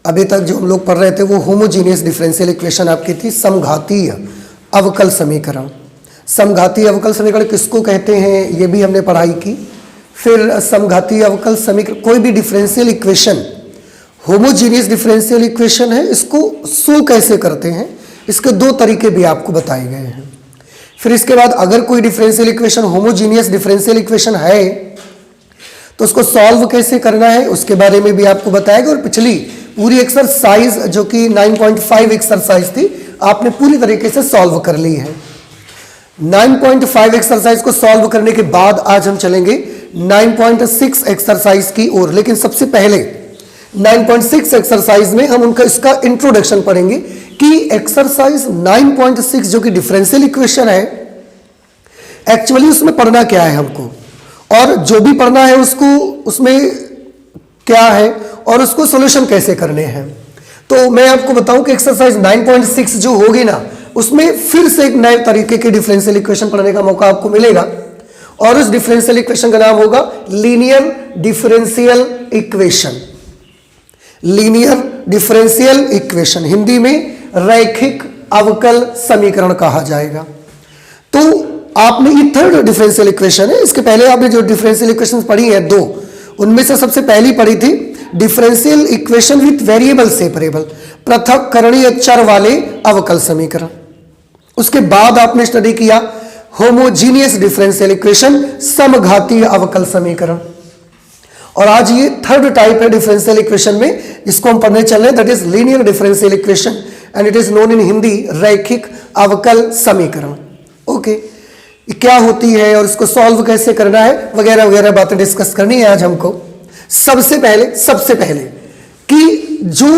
अभी तक जो हम लोग पढ़ रहे थे वो होमोजीनियस डिफरेंशियल इक्वेशन आपकी थी, समघातीय अवकल समीकरण। समघातीय अवकल समीकरण किसको कहते हैं ये भी हमने पढ़ाई की। फिर समघातीय अवकल समीकरण, कोई भी differential equation homogeneous differential equation है, इसको सो कैसे करते हैं, इसके दो तरीके भी आपको बताए गए हैं। फिर इसके बाद अगर कोई differential equation homogeneous differential equation है तो उसको सॉल्व कैसे करना है उसके बारे में भी आपको बताएगा। और पिछली पूरी एक्सरसाइज जो कि 9.5 एक्सरसाइज थी, आपने पूरी तरीके से सॉल्व कर ली है। 9.5 एक्सरसाइज को सॉल्व करने के बाद आज हम चलेंगे 9.6 एक्सरसाइज की ओर। लेकिन सबसे पहले 9.6 एक्सरसाइज में हम उनका इसका इंट्रोडक्शन पढ़ेंगे कि एक्सरसाइज 9.6 जो कि डिफरेंशियल इक्वेशन है, एक्चुअली उसमें पढ़ना क्या है हमको, और जो भी पढ़ना है उसको उसमें क्या है और उसको सॉल्यूशन कैसे करने हैं। तो मैं आपको बताऊं कि एक्सरसाइज 9.6 जो होगी ना, उसमें फिर से एक नए तरीके के डिफरेंशियल इक्वेशन पढ़ने का मौका आपको मिलेगा, और उस डिफरेंशियल इक्वेशन का नाम होगा linear differential equation. Linear differential equation Hindi में रैखिक अवकल समीकरण कहा जाएगा। तो आपने ये थर्ड डिफरेंशियल इक्वेशन है, इसके पहले आपने जो डिफरेंशियल इक्वेशन पढ़ी है दो, उनमें से सबसे पहली पढ़ी थी differential equation with variable separable, पृथक करणीय चर वाले अवकल समीकरण। उसके बाद आपने स्टडी किया होमोजीनियस डिफरेंशियल इक्वेशन, समघातीय अवकल समीकरण। और आज ये थर्ड टाइप है डिफरेंशियल इक्वेशन में जिसको हम पढ़ने चल रहे हैं, that is linear differential equation and it is known in Hindi रैखिक अवकल समीकरण। ओके, क्या होती है और इसको सॉल्व कैसे करना है वगैरह वगैरह बातें डिस्कस करनी है आज हमको। सबसे पहले कि जो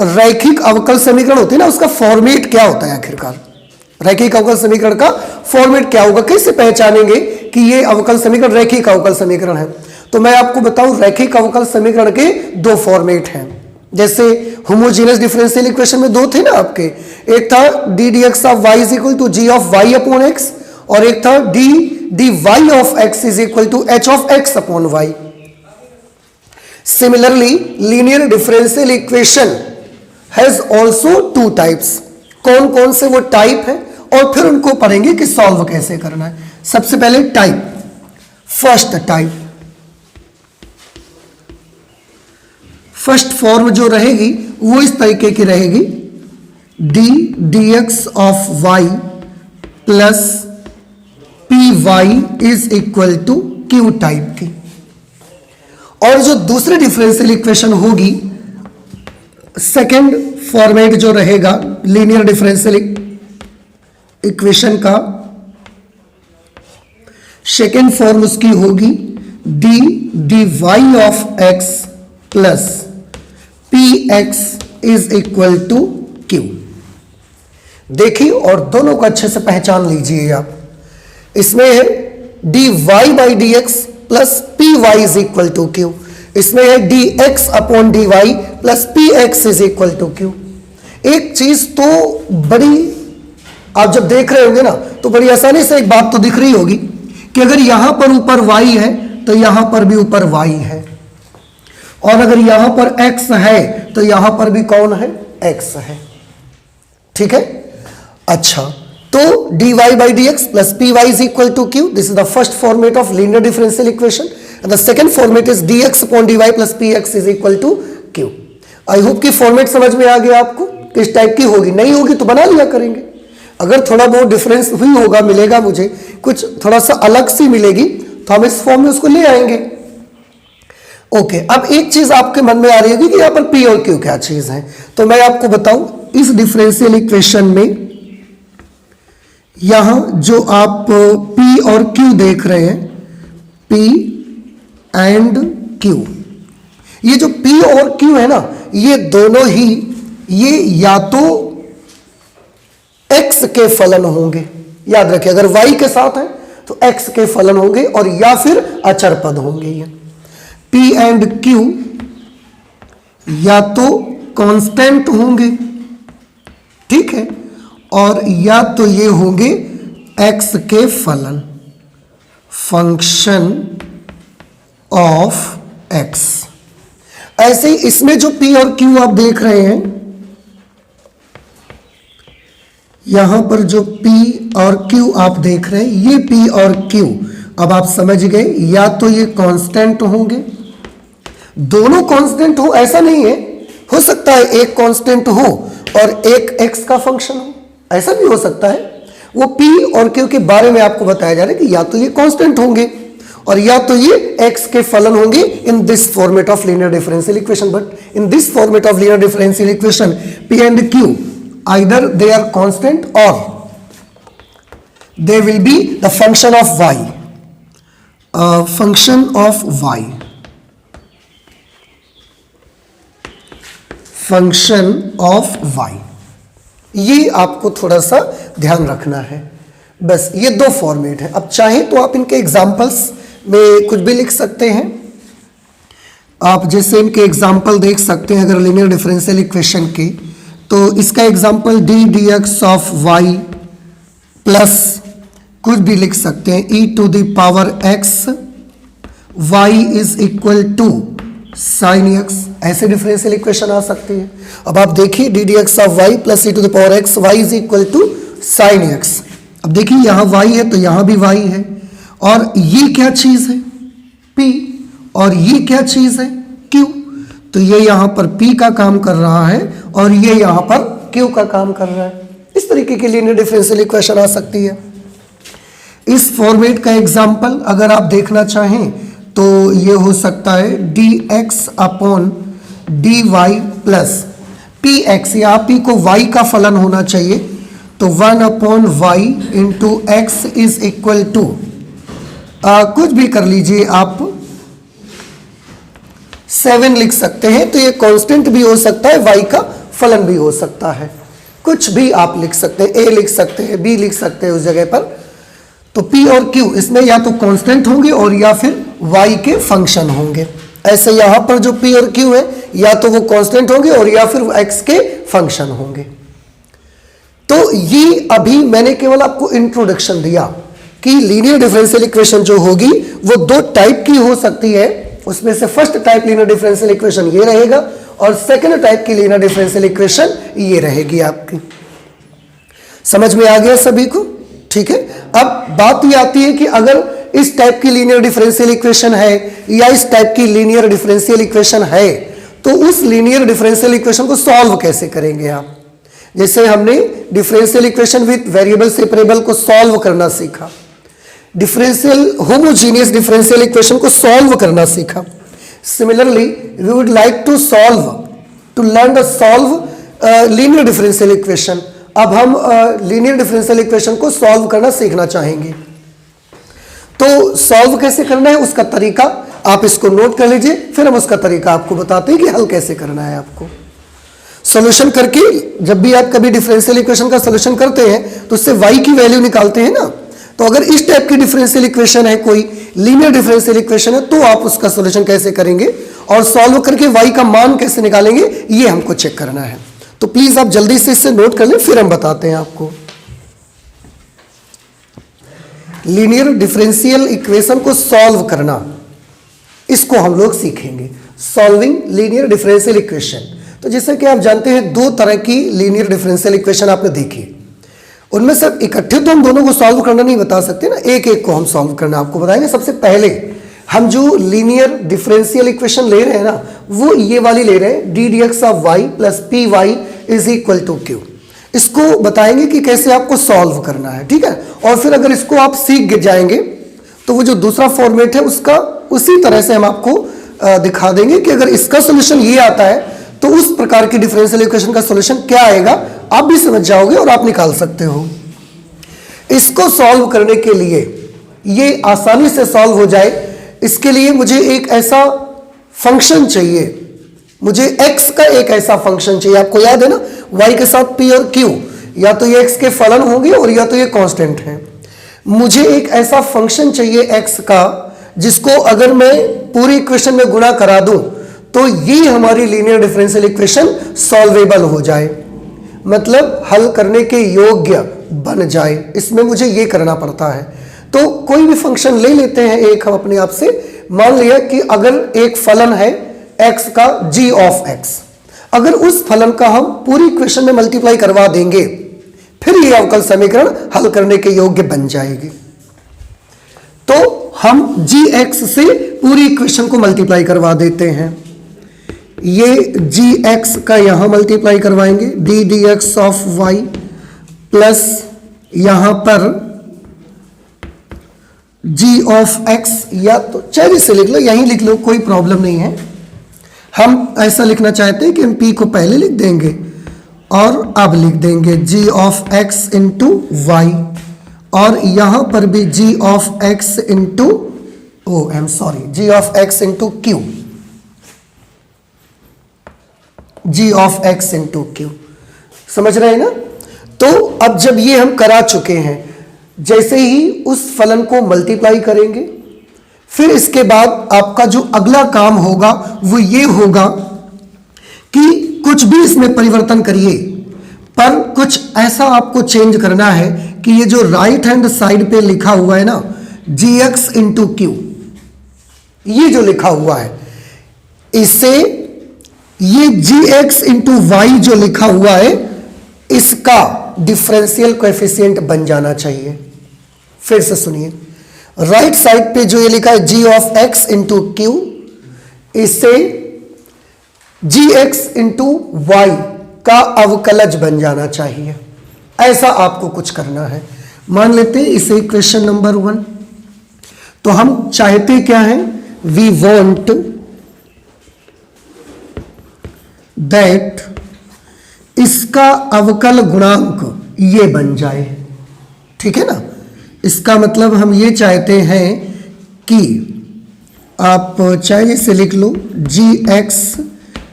रैखिक अवकल समीकरण होती है ना, उसका फॉर्मेट क्या होता है आखिरकार, रैखिक अवकल समीकरण का फॉर्मेट क्या होगा, कैसे पहचानेंगे कि ये अवकल समीकरण रैखिक अवकल समीकरण है। तो मैं आपको बताऊं रैखिक अवकल समीकरण के दो फॉर्मेट हैं। जैसे होमोजीनियस डिफरेंशियल इक्वेशन में दो थे ना आपके, एक था d D x of y is equal to g of y upon x, और एक था d d y of x is equal to h of x upon y. Similarly linear differential equation has also two types. कौन कौन से वो type है और फिर उनको पढ़ेंगे कि सॉल्व कैसे करना है। सबसे पहले type, first type, first form जो रहेगी वो इस तरीके की रहेगी, d D x of Y plus P Y is equal to q type की। और जो दूसरी डिफरेंशियल इक्वेशन होगी, सेकेंड फॉर्मेट जो रहेगा लीनियर डिफरेंशियल इक्वेशन का, सेकेंड फॉर्म उसकी होगी D d y of x plus P x is equal to q. देखिए और दोनों को अच्छे से पहचान लीजिए आप। इसमें है d y by d x plus P Y is equal to q, इसमें है D x upon D Y plus P x is equal to q. एक चीज तो बड़ी, आप जब देख रहे होंगे ना तो बड़ी आसानी से एक बात तो दिख रही होगी कि अगर यहां पर ऊपर y है तो यहां पर भी ऊपर y है, और अगर यहां पर x है तो यहां पर भी कौन है, x है। ठीक है, अच्छा, तो dy by dx plus py is equal to q. This is the first format of linear differential equation, and the second format is dx upon dy plus px is equal to q. I hope कि format समझ में आ गया आपको किस type की होगी। नहीं होगी तो बना लिया करेंगे, अगर थोड़ा बहुत डिफरेंस हुई होगा, मिलेगा मुझे कुछ थोड़ा सा अलग सी मिलेगी तो हम इस फॉर्म में उसको ले आएंगे। ओके, अब एक चीज आपके मन में आ रही होगी कि यहाँ पर पी और क्यू क्या चीज है। तो मैं आपको बताऊं, इस डिफरेंशियल इक्वेशन में यहां जो आप P और Q देख रहे हैं, P एंड Q, ये जो P और Q है ना, ये दोनों ही ये या तो X के फलन होंगे, याद रखिए, अगर Y के साथ है तो X के फलन होंगे, और या फिर अचर पद होंगे। ये P एंड Q या तो कांस्टेंट होंगे, ठीक है, और या तो ये होंगे x के फलन, फंक्शन ऑफ x। ऐसे ही इसमें जो P और Q आप देख रहे हैं, यहां पर जो P और Q आप देख रहे हैं, ये P और Q, अब आप समझ गए, या तो ये कांस्टेंट होंगे, दोनों कांस्टेंट हो ऐसा नहीं है, हो सकता है एक कांस्टेंट हो और एक x का फंक्शन हो, ऐसा भी हो सकता है। वो P और Q के बारे में आपको बताया जा रहा है कि या तो ये कांस्टेंट होंगे और या तो ये x के फलन होंगे in this format of linear differential equation. But in this format of linear differential equation P and Q either they are constant or they will be the function of y, function of y, function of y। ये आपको थोड़ा सा ध्यान रखना है। बस ये दो फॉर्मेट है। अब चाहे तो आप इनके एग्जांपल्स में कुछ भी लिख सकते हैं। आप जैसे इनके एग्जांपल देख सकते हैं अगर लीनियर डिफरेंशियल इक्वेशन के, तो इसका example d D x of Y plus कुछ भी लिख सकते हैं e to the power x y is equal to sine x, ऐसे डिफरेंशियल इक्वेशन आ सकती है। अब आप देखिए d D x of Y plus e to the power x y is equal to sine x। अब देखिए यहाँ y है तो यहाँ भी y है, और ये क्या चीज है P और ये क्या चीज है Q, तो ये यहाँ पर P का काम कर रहा है और ये यहाँ पर Q का काम कर रहा है। इस तरीके की लीनियर डिफरेंशियल इक्वेशन आ सकती है। इस फॉर्मेट का एग्जाम्पल अगर आप देखना चाहें तो ये हो सकता है D x upon D Y plus P X, यहाँ P को y का फलन होना चाहिए, तो 1 upon Y into X is equal to कुछ भी कर लीजिए आप 7 लिख सकते हैं। तो ये कांस्टेंट भी हो सकता है, y का फलन भी हो सकता है, कुछ भी आप लिख सकते हैं, a लिख सकते हैं, b लिख सकते हैं उस जगह पर। तो p और q इसमें या तो कांस्टेंट होंगे और या फिर y के फंक्शन होंगे। ऐसे यहां पर जो p और q है या तो वो कांस्टेंट होंगे और या फिर x के फंक्शन होंगे। तो ये अभी मैंने केवल आपको इंट्रोडक्शन दिया कि लीनियर डिफरेंशियल इक्वेशन जो होगी वो दो टाइप की हो सकती है। उसमें से first type linear differential equation ये रहेगा और सेकंड टाइप की लीनियर डिफरेंशियल इक्वेशन ये रहेगी आपकी। समझ में आ गया सभी को? ठीक है। अब बात ये आती है कि अगर इस टाइप की लीनियर डिफरेंशियल इक्वेशन है या इस टाइप की लीनियर डिफरेंशियल इक्वेशन है, तो उस लीनियर डिफरेंशियल इक्वेशन को सॉल्व कैसे करेंगे आप। जैसे हमने differential equation with variable separable को सॉल्व करना सीखा, डिफरेंशियल होमोजीनियस डिफरेंशियल इक्वेशन को सॉल्व करना सीखा। Similarly we would like to learn the solve linear differential equation. अब हम लीनियर डिफरेंशियल इक्वेशन को सॉल्व करना सीखना चाहेंगे, तो सॉल्व कैसे करना है उसका तरीका आप इसको नोट कर लीजिए, फिर हम उसका तरीका आपको बताते हैं कि हल कैसे करना है। आपको सॉल्यूशन करके, जब भी आप कभी डिफरेंशियल इक्वेशन का सॉल्यूशन करते हैं तो उससे y की वैल्यू निकालते हैं ना, तो अगर इस टाइप की डिफरेंशियल इक्वेशन है, कोई लीनियर डिफरेंशियल इक्वेशन है, तो आप उसका सॉल्यूशन कैसे करेंगे और सॉल्व करके y का मान कैसे निकालेंगे ये हमको चेक करना है। तो प्लीज आप जल्दी से इससे नोट कर लें, फिर हम बताते हैं आपको। लीनियर डिफरेंशियल इक्वेशन को सॉल्व करना, इसको हम लोग सीखेंगे, सॉल्विंग लीनियर डिफरेंशियल इक्वेशन। तो जैसे कि आप जानते हैं दो तरह की लीनियर डिफरेंशियल इक्वेशन आपने देखी, उनमें से इकट्ठे तो हम दोनों को सॉल्व करना नहीं बता सकते ना, एक एक को हम सॉल्व करना आपको बताएंगे। सबसे पहले हम जो लीनियर डिफरेंशियल इक्वेशन ले रहे हैं ना, वो ये वाली ले रहे हैं D D x of Y plus P Y is equal to Q. इसको बताएंगे कि कैसे आपको सॉल्व करना है, ठीक है। और फिर अगर इसको आप सीख जाएंगे तो वो जो दूसरा फॉर्मेट है उसका उसी तरह से हम आपको दिखा देंगे कि अगर इसका सोल्यूशन ये आता है तो उस प्रकार की डिफरेंशियल इक्वेशन का सोल्यूशन क्या आएगा, आप भी समझ जाओगे और आप निकाल सकते हो। इसको सॉल्व करने के लिए, ये आसानी से सॉल्व हो जाए, इसके लिए मुझे एक ऐसा फंक्शन चाहिए, मुझे x का एक ऐसा फंक्शन चाहिए। आपको याद है ना, y के साथ p और q, या तो ये x के फलन होंगे और या तो ये कांस्टेंट है। मुझे एक ऐसा फंक्शन चाहिए x का जिसको अगर मैं पूरी इक्वेशन में गुणा करा दूं तो ये हमारी लीनियर डिफरेंशियल इक्वेशन सॉल्वेबल हो जाए, मतलब हल करने के योग्य बन जाए। इसमें मुझे ये करना पड़ता है। तो कोई भी फंक्शन ले लेते हैं एक हम अपने आप से। मान लिया कि अगर एक फलन है x का g ऑफ x, अगर उस फलन का हम पूरी इक्वेशन में मल्टीप्लाई करवा देंगे फिर ये अवकल समीकरण हल करने के योग्य बन जाएगी। तो हम gx से पूरी इक्वेशन को मल्टीप्लाई करवा देते हैं। ये gx का यहां मल्टीप्लाई करवाएंगे, d dx of y plus यहां पर g ऑफ x, या तो चाहे से लिख लो, यहीं लिख लो, कोई प्रॉब्लम नहीं है। हम ऐसा लिखना चाहते हैं कि हम p को पहले लिख देंगे और अब लिख देंगे g of x into Y, और यहां पर भी g of x into g of x into Q, g of x into Q, समझ रहे हैं ना। तो अब जब ये हम करा चुके हैं, जैसे ही उस फलन को मल्टीप्लाई करेंगे फिर इसके बाद आपका जो अगला काम होगा वो ये होगा कि कुछ भी इसमें परिवर्तन करिए, पर कुछ ऐसा आपको चेंज करना है कि ये जो राइट हैंड साइड पे लिखा हुआ है ना gx इंटू क्यू, ये जो लिखा हुआ है इससे ये gx इंटू वाई जो लिखा हुआ है इसका डिफरेंशियल कोएफिशिएंट बन जाना चाहिए। फिर से सुनिए, राइट साइड पे जो ये लिखा है g of x into Q, इससे gx इंटू वाई का अवकलज बन जाना चाहिए। ऐसा आपको कुछ करना है। मान लेते हैं इसे इक्वेशन नंबर 1। तो हम चाहते क्या है, वी वॉन्ट दैट इसका अवकल गुणांक ये बन जाए, ठीक है ना। इसका मतलब हम ये चाहते हैं कि आप चाहे इसे लिख लो gx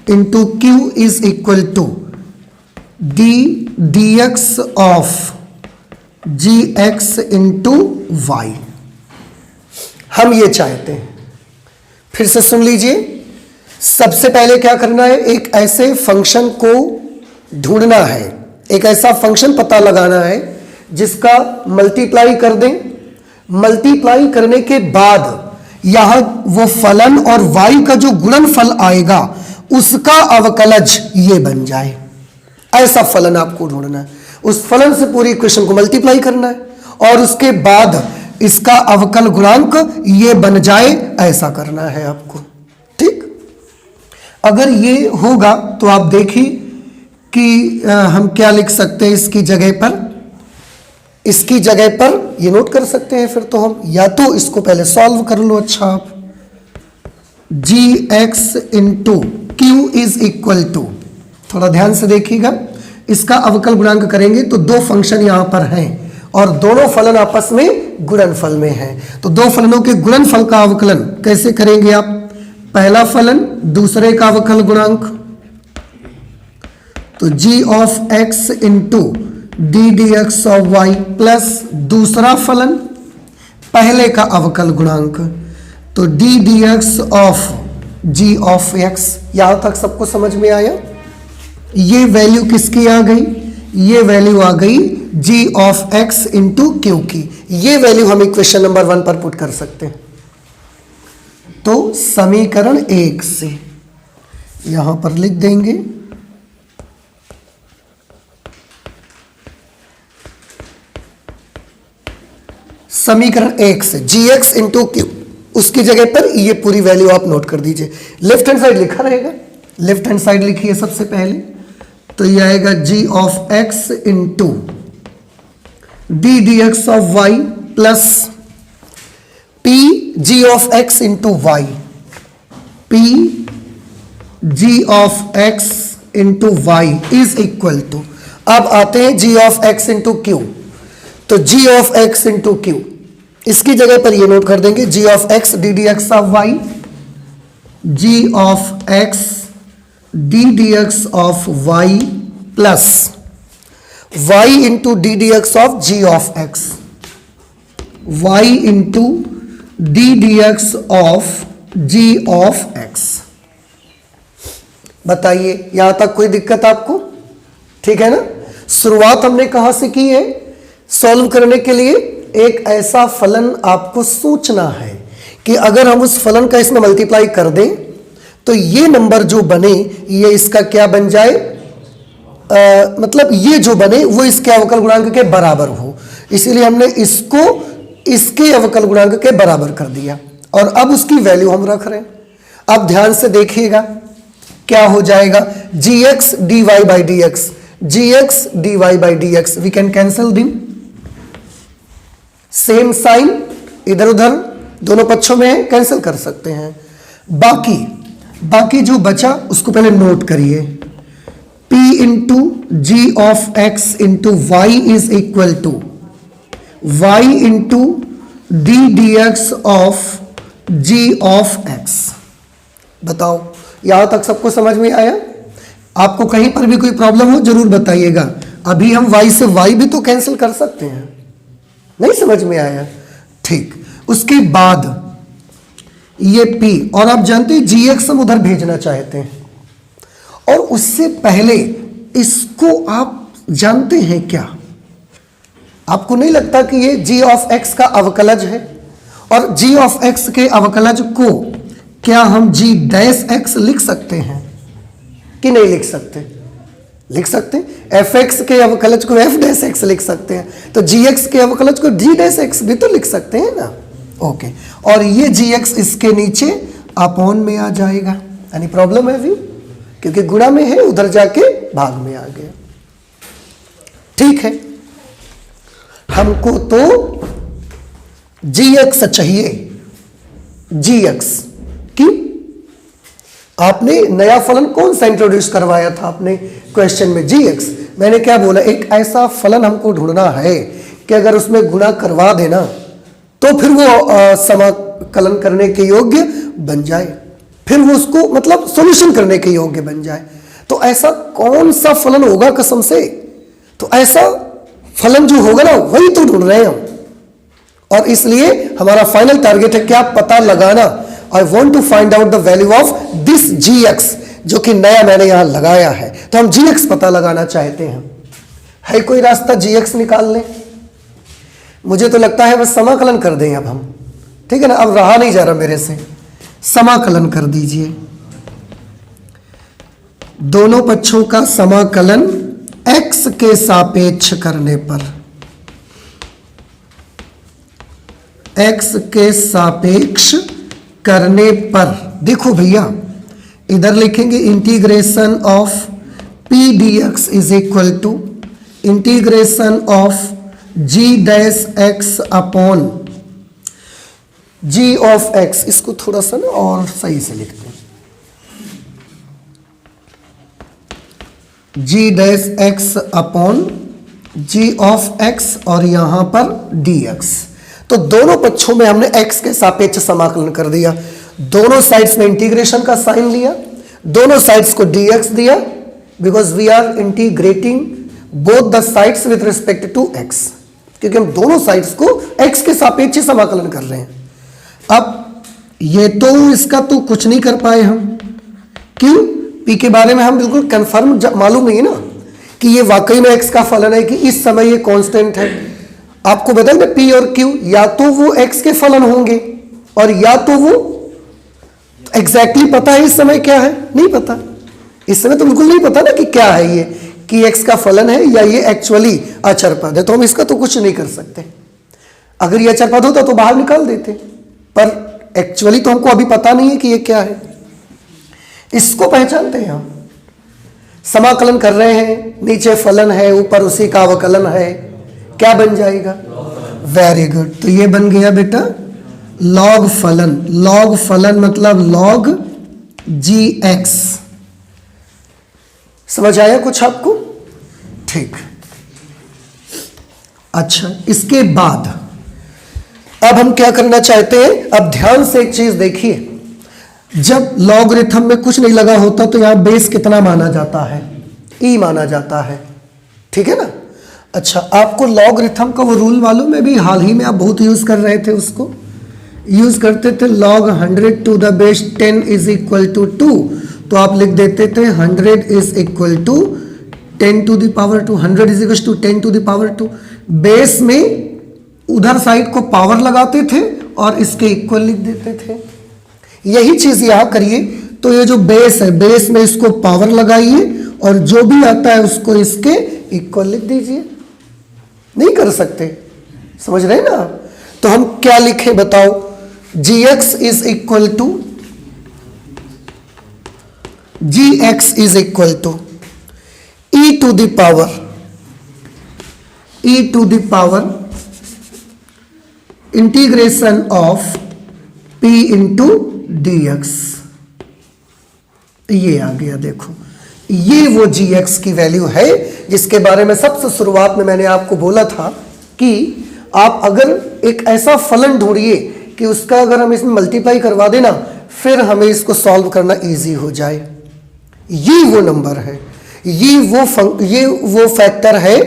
into Q is equal to dx of gx into Y, हम ये चाहते हैं। फिर से सुन लीजिए, सबसे पहले क्या करना है, एक ऐसे फंक्शन को ढूंढना है, एक ऐसा फंक्शन पता लगाना है जिसका मल्टीप्लाई कर दें। मल्टीप्लाई करने के बाद यहां वो फलन और वाई का जो गुणनफल आएगा उसका अवकलज ये बन जाए। ऐसा फलन आपको ढूंढना है, उस फलन से पूरी इक्वेशन को मल्टीप्लाई करना है और उसके बाद इसका अवकल गुणांक ये बन जाए, ऐसा करना है आपको, ठीक। अगर ये होगा तो आप देखिए कि हम क्या लिख सकते हैं इसकी जगह पर। इसकी जगह पर ये नोट कर सकते हैं, फिर तो हम या तो इसको पहले सॉल्व कर लो। अच्छा, आप gx into Q is equal to, थोड़ा ध्यान से देखिएगा, इसका अवकल गुणांक करेंगे तो दो फंक्शन यहां पर हैं और दोनों फलन आपस में गुणनफल में हैं। तो दो फलनों के गुणनफल का अवकलन कैसे करेंगे आप, पहला फलन दूसरे का अवकल गुणांक, तो g of x into D D x of Y plus दूसरा फलन पहले का अवकल गुणांक, तो D D x of G of X. यहां तक सबको समझ में आया। ये वैल्यू किसकी आ गई, ये वैल्यू आ गई जी ऑफ एक्स इंटू क्यू की। ये वैल्यू हम इक्वेशन नंबर 1 पर पुट कर सकते हैं। तो समीकरण 1 से यहां पर लिख देंगे समीकरण 1 से gx इंटू क्यू, उसकी जगह पर ये पूरी वैल्यू आप नोट कर दीजिए। लेफ्ट हैंड साइड लिखा रहेगा, लेफ्ट हैंड साइड लिखिए सबसे पहले, तो ये आएगा g of x into D D x of Y plus p g of x into Y, p g of x into Y is equal to, अब आते हैं g of x into Q, तो g of x into Q, इसकी जगह पर ये note कर देंगे g of x D D x of Y, g of x D D x of Y plus y into D D x of g of x, y into D D x of g of x। बताइए यहां तक कोई दिक्कत आपको, ठीक है ना। शुरुआत हमने कहां से की है, सॉल्व करने के लिए एक ऐसा फलन आपको सोचना है कि अगर हम उस फलन का इसमें मल्टीप्लाई कर दें तो ये नंबर जो बने ये इसका क्या बन जाए, मतलब ये जो बने वो इसके अवकल गुणांक के बराबर हो, इसीलिए हमने इसको इसके अवकल गुणांक के बराबर कर दिया और अब उसकी वैल्यू हम रख रहे हैं। अब ध्यान से देखिएगा क्या हो जाएगा, gx dy by dx, gx dy by dx, we can cancel them, same sign इधर उधर दोनों पक्षों में कैंसिल कर सकते हैं। बाकी जो बचा उसको पहले नोट करिए, p into G of x into Y is equal to y into D D x of g of x। बताओ यहां तक सबको समझ में आया? आपको कहीं पर भी कोई प्रॉब्लम हो जरूर बताइएगा। अभी हम y से y भी तो कैंसिल कर सकते हैं, नहीं समझ में आया? ठीक, उसके बाद ये p और आप जानते हैं gx हम उधर भेजना चाहते हैं, और उससे पहले इसको आप जानते हैं क्या? आपको नहीं लगता कि ये g ऑफ x का अवकलज है, और g ऑफ x के अवकलज को क्या हम g डैश x लिख सकते हैं कि नहीं लिख सकते? लिख सकते हैं। fx के अवकलज को f डैश x लिख सकते हैं, तो gx के अवकलज को g डैश x भी तो लिख सकते हैं ना। ओके, और ये gx इसके नीचे अपॉन में आ जाएगा। यानी प्रॉब्लम है व्यू, क्योंकि गुणा में है उधर जाके भाग में आ गया। ठीक है, हमको तो gx चाहिए, gx की आपने नया फलन कौन सा इंट्रोड्यूस करवाया था आपने क्वेश्चन में? gx। मैंने क्या बोला, एक ऐसा फलन हमको ढूंढना है कि अगर उसमें गुणा करवा देना तो फिर वो समाकलन करने के योग्य बन जाए, फिर वो उसको मतलब सॉल्यूशन करने के योग्य बन जाए। तो ऐसा कौन सा फलन होगा कसम से? तो ऐसा फलन जो होगा ना वही तो ढूंढ रहे हैं हम, और इसलिए हमारा फाइनल टारगेट है क्या? पता लगाना। I want to find out the value of this gx, जो कि नया मैंने यहां लगाया है। तो हम gx पता लगाना चाहते हैं। है कोई रास्ता gx निकाल लें? मुझे तो लगता है बस समाकलन कर दें अब हम, ठीक है ना। अब रहा नहीं जा रहा मेरे से, समाकलन कर दीजिए। दोनों पक्षों का समाकलन x के सापेक्ष करने पर, x के सापेक्ष करने पर देखो भैया, इधर लिखेंगे integration of p dx is equal to integration of g dash x upon g of x। इसको थोड़ा सा ना और सही से लिखते हैं, g dash x upon g of x और यहां पर dx। तो दोनों पक्षों में हमने x के सापेक्ष समाकलन कर दिया, दोनों साइड्स में इंटीग्रेशन का साइन लिया, दोनों साइड्स को dx दिया, because we are integrating both the sides with respect to x, क्योंकि हम दोनों साइड्स को x के सापेक्ष समाकलन कर रहे हैं। अब ये तो इसका तो कुछ नहीं कर पाए हम, क्यों? p के बारे में हम बिल्कुल कंफर्म मालूम नहीं है ना कि ये वाकई में x का फलन है कि इस समय ये कांस्टेंट है। आपको बता दें p और q या तो वो x के फलन होंगे और या तो वो एग्जैक्टली पता है इस समय क्या है, नहीं पता। इस समय तो बिल्कुल नहीं पता ना कि क्या है ये, कि x का फलन है या ये एक्चुअली अचर पद है, तो हम इसका तो कुछ नहीं कर सकते। अगर ये अचर पद होता तो बाहर निकाल देते, पर एक्चुअली तो हमको अभी पता नहीं है कि ये क्या है। इसको पहचानते हैं हम, समाकलन कर रहे हैं, नीचे फलन है ऊपर उसी का अवकलन है, क्या बन जाएगा? वेरी गुड, तो ये बन गया बेटा लॉग फलन। लॉग फलन मतलब लॉग gx। समझ आया कुछ आपको? ठीक, अच्छा इसके बाद अब हम क्या करना चाहते हैं? अब ध्यान से एक चीज देखिए, जब लॉगरिथम में कुछ नहीं लगा होता तो यहां बेस कितना माना जाता है? e माना जाता है, ठीक है ना। अच्छा, आपको लॉगरिथम का वो रूल मालूम है? भी हाल ही में आप बहुत यूज कर रहे थे, उसको यूज करते थे log 100 to the base 10 is equal to 2, तो आप लिख देते थे 100 is equal to 10 to the power 2, 100 is equal to 10 to the power 2। Base में उधर साइड को पावर लगाते थे और इसके इक्वल लिख देते थे। यही चीज यहां करिए तो ये जो बेस है, बेस में इसको पावर लगाइए और जो भी आता है उसको इसके इक्वल लिख दीजिए। नहीं कर सकते, समझ रहे हैं ना? तो हम क्या लिखें बताओ? gx is equal to e to the power integration of p into dx। ये आ गया, देखो ये वो gx की वैल्यू है जिसके बारे में सबसे शुरुआत में मैंने आपको बोला था कि आप अगर एक ऐसा फलन ढूंढिए कि उसका अगर हम इसमें मल्टीप्लाई करवा देना फिर हमें इसको सॉल्व करना इजी हो जाए। ये वो नंबर है, ये वो फैक्टर है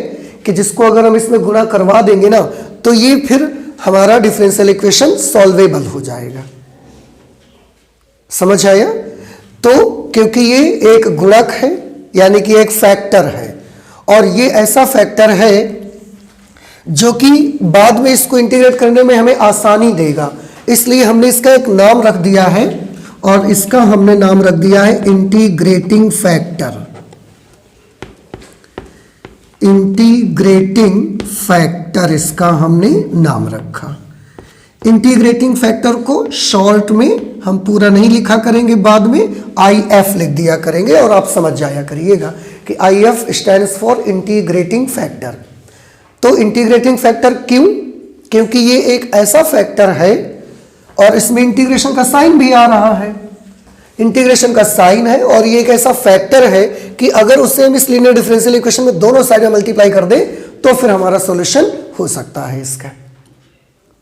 कि जिसको अगर हम इसमें गुणा करवा देंगे ना तो ये फिर हमारा डिफरेंशियल इक्वेशन सॉल्वेबल हो जाएगा। समझ आया? तो क्योंकि ये एक गुणक है यानी कि एक फैक्टर है और ये ऐसा फैक्टर है जो कि बाद में इसको इंटीग्रेट करने में हमें आसानी देगा, इसलिए हमने इसका एक नाम रख दिया है और इसका हमने नाम रख दिया है इंटीग्रेटिंग फैक्टर। इंटीग्रेटिंग फैक्टर इसका हमने नाम रखा। इंटीग्रेटिंग फैक्टर को शॉर्ट में हम पूरा नहीं लिखा करेंगे, बाद में IF लिख दिया करेंगे और आप समझ जाया करिएगा कि IF stands for integrating factor. तो इंटीग्रेटिंग फैक्टर क्यों? क्योंकि ये एक ऐसा फैक्टर है और इसमें इंटीग्रेशन का साइन भी आ रहा है। इंटीग्रेशन का साइन है और ये एक ऐसा फैक्टर है कि अगर उससे हम इस लीनियर डिफरेंशियल इक्वेशन में दोनों साइड में मल्टीप्लाई कर दें तो फिर हमारा सॉल्यूशन हो सकता है इसका।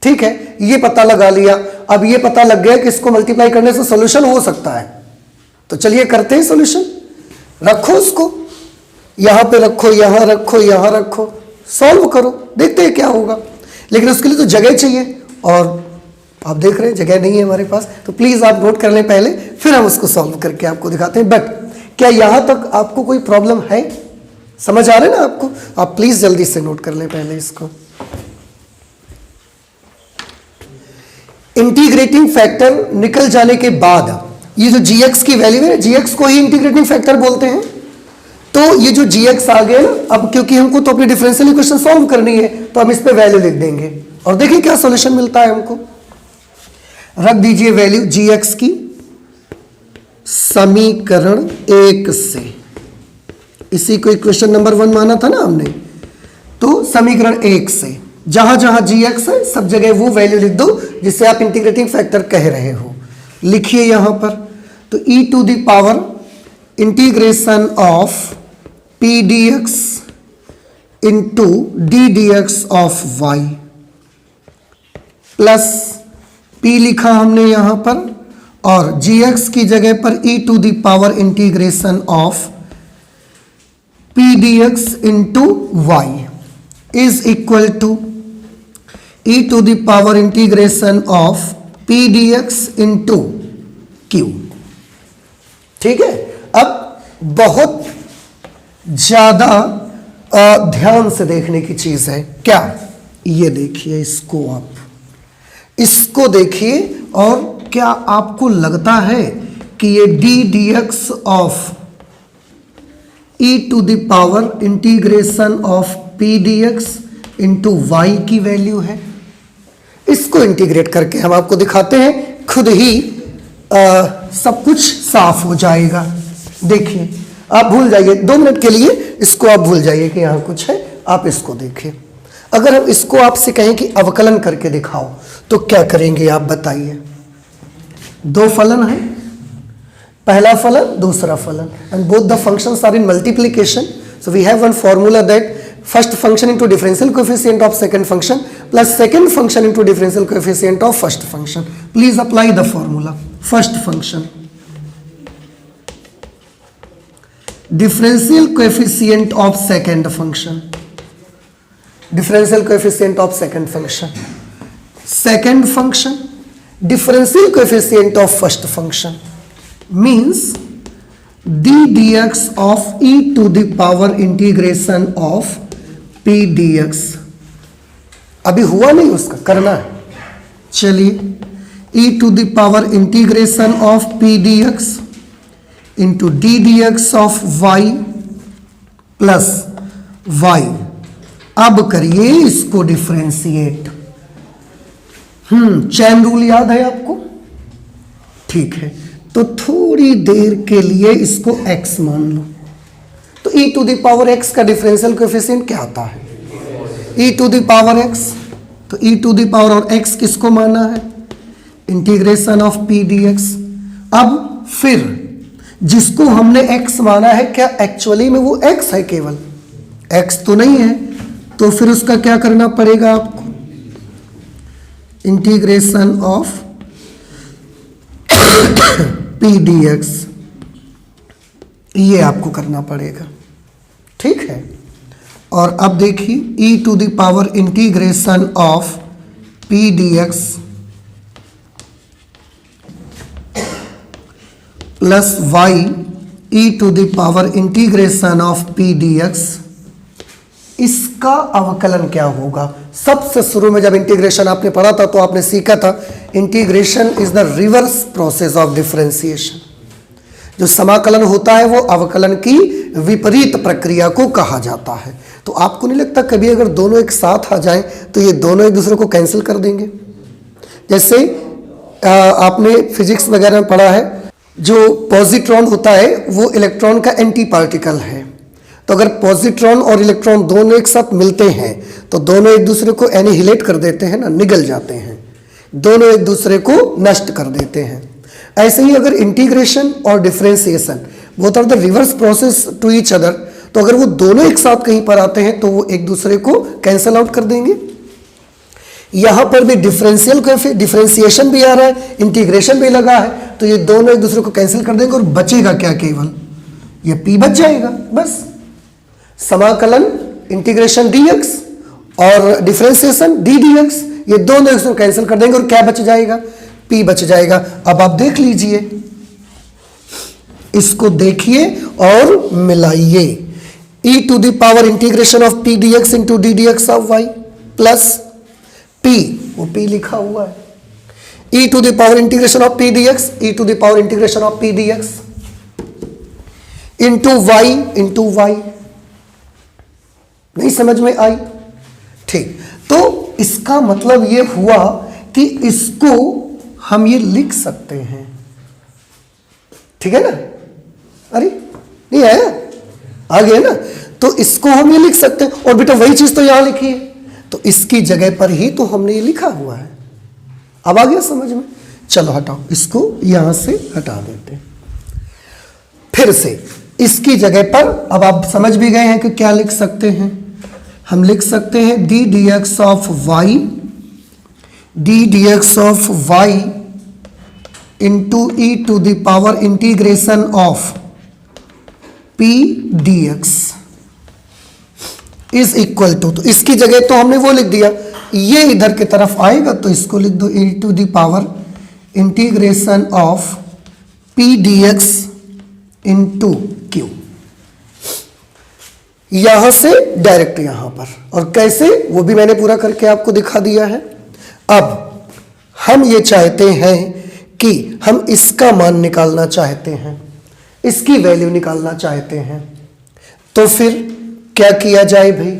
ठीक है, ये पता लगा लिया। अब ये पता लग गया कि इसको मल्टीप्लाई करने से सॉल्यूशन हो सकता है, तो चलिए करते हैं सॉल्यूशन। रखो उसको यहां पे, रखो यहां, रखो यहां, रखो, सॉल्व करो, देखते हैं क्या होगा। लेकिन उसके लिए तो जगह चाहिए और आप देख रहे हैं जगह नहीं है हमारे पास, तो प्लीज आप नोट कर लें पहले, फिर हम उसको सॉल्व करके आपको दिखाते हैं। बट क्या यहां तक आपको कोई प्रॉब्लम है? समझ आ रहा है ना आपको? आप प्लीज जल्दी से नोट कर लें पहले इसको। इंटीग्रेटिंग फैक्टर निकल जाने के बाद ये जो gx की वैल्यू है, gx को ही इंटीग्रेटिंग फैक्टर बोलते हैं। तो ये जो gx आ गया ना, अब क्योंकि हमको तो अपनी डिफरेंशियल इक्वेशन सॉल्व करनी है तो हम इस पे वैल्यू लिख देंगे और देखिए क्या सॉल्यूशन मिलता है हमको। रख दीजिए वैल्यू gx की समीकरण 1 से, इसी को इक्वेशन नंबर 1 माना था ना हमने, तो समीकरण 1 से जहां जहां gx है सब जगह वो वैल्यू लिख दो जिससे आप इंटीग्रेटिंग फैक्टर कह रहे हो। लिखिए यहां पर, तो e to the power integration of p dx into d dx of y plus p लिखा हमने यहां पर और gx की जगह पर e to the power integration of p dx into y is equal to e to the power integration of p dx into q। ठीक है, अब बहुत ज्यादा ध्यान से देखने की चीज है। क्या? ये देखिए, इसको देखिए और क्या आपको लगता है कि ये d dx of e to the power integration of p dx into y की वैल्यू है? इसको इंटीग्रेट करके हम आपको दिखाते हैं, खुद ही सब कुछ साफ हो जाएगा। देखिए, आप भूल जाइए 2 मिनट के लिए, इसको आप भूल जाइए कि यहां कुछ है, आप इसको देखिए। अगर हम इसको आपसे कहें कि अवकलन करके दिखाओ तो क्या करेंगे आप बताइए? 2 फलन है, पहला फलन दूसरा फलन, and both the functions are in multiplication, so we have one formula that first function into differential coefficient of second function plus second function into differential coefficient of first function. Please apply the formula. First function differential coefficient of second function, differential coefficient of second function, second function differential coefficient of first function means d dx of e to the power integration of p dx। अभी हुआ नहीं, उसका करना है। चलिए, e to the power integration of p dx into D D x of Y plus Y. अब करिए इसको डिफरेंशिएट। चैन रूल याद है आपको? ठीक है, तो थोड़ी देर के लिए इसको x मान लो। तो e to the power x का डिफरेंशियल कोएफिशिएंट क्या आता है? e to the power x। तो e टू द पावर और x किसको माना है? Integration of p dx। अब फिर जिसको हमने x माना है, क्या एक्चुअली में वो x है? केवल x तो नहीं है, तो फिर उसका क्या करना पड़ेगा आपको? इंटीग्रेशन ऑफ p dx, ये आपको करना पड़ेगा। ठीक है, और अब देखिए e to the power integration of p dx plus y e to the power integration of p dx, इसका अवकलन क्या होगा? सबसे शुरू में जब इंटीग्रेशन आपने पढ़ा था तो आपने सीखा था integration is the reverse process of differentiation. जो समाकलन होता है वो अवकलन की विपरीत प्रक्रिया को कहा जाता है। तो आपको नहीं लगता कभी अगर दोनों एक साथ आ जाएं तो ये दोनों एक दूसरे को कैंसिल कर देंगे? जैसे आपने फिजिक्स वगैरह में पढ़ा है, जो पॉजिट्रॉन होता है वो इलेक्ट्रॉन का एंटी पार्टिकल है। तो अगर पॉजिट्रॉन और इलेक्ट्रॉन दोनों एक साथ मिलते हैं तो दोनों एक दूसरे को एनिहिलेट कर देते हैं ना, निगल जाते हैं, दोनों एक दूसरे को नष्ट कर देते हैं। ऐसे ही अगर इंटीग्रेशन और differentiation both are the reverse process to each other, तो अगर वो दोनों एक साथ कहीं पर आते हैं तो वो एक दूसरे को कैंसिल आउट कर देंगे। यहां पर भी डिफरेंशिएशन भी आ रहा है, इंटीग्रेशन भी लगा है, तो ये दोनों एक दूसरे को कैंसिल कर देंगे और बचेगा क्या? केवल ये p बच जाएगा। बस समाकलन इंटीग्रेशन dx और डिफरेंशिएशन d dx, ये दोनों एक दूसरे को कैंसिल कर देंगे और क्या बच जाएगा? p बच जाएगा। अब आप देख लीजिए, इसको देखिए और मिलाइए। e to the power integration of p dx into D D x of y plus p, वो p लिखा हुआ है, e to the power integration of p dx, e to the power integration of p dx into y। नहीं समझ में आई? ठीक, तो इसका मतलब ये हुआ कि इसको हम ये लिख सकते हैं। ठीक है ना? अरे नहीं आया? आ गया ना? तो इसको हम ये लिख सकते हैं, और बेटा वही चीज तो यहां लिखी है, तो इसकी जगह पर ही तो हमने ये लिखा हुआ है। अब आ गया समझ में? चलो हटाओ, इसको यहां से हटा देते हैं। फिर से इसकी जगह पर अब आप समझ भी गए हैं कि क्या लिख सकते हैं? हम लिख सकते हैं D D x of Y, D D x of Y into E to the power integration of P D X is equal to, तो इसकी जगह तो हमने वो लिख दिया, ये इधर की तरफ आएगा तो इसको लिख दो e to the power integration of P D x into q. यहां से डायरेक्ट यहां पर, और कैसे वो भी मैंने पूरा करके आपको दिखा दिया है। अब हम ये चाहते हैं कि हम इसका मान निकालना चाहते हैं, इसकी वैल्यू निकालना चाहते हैं, तो फिर क्या किया जाए भाई?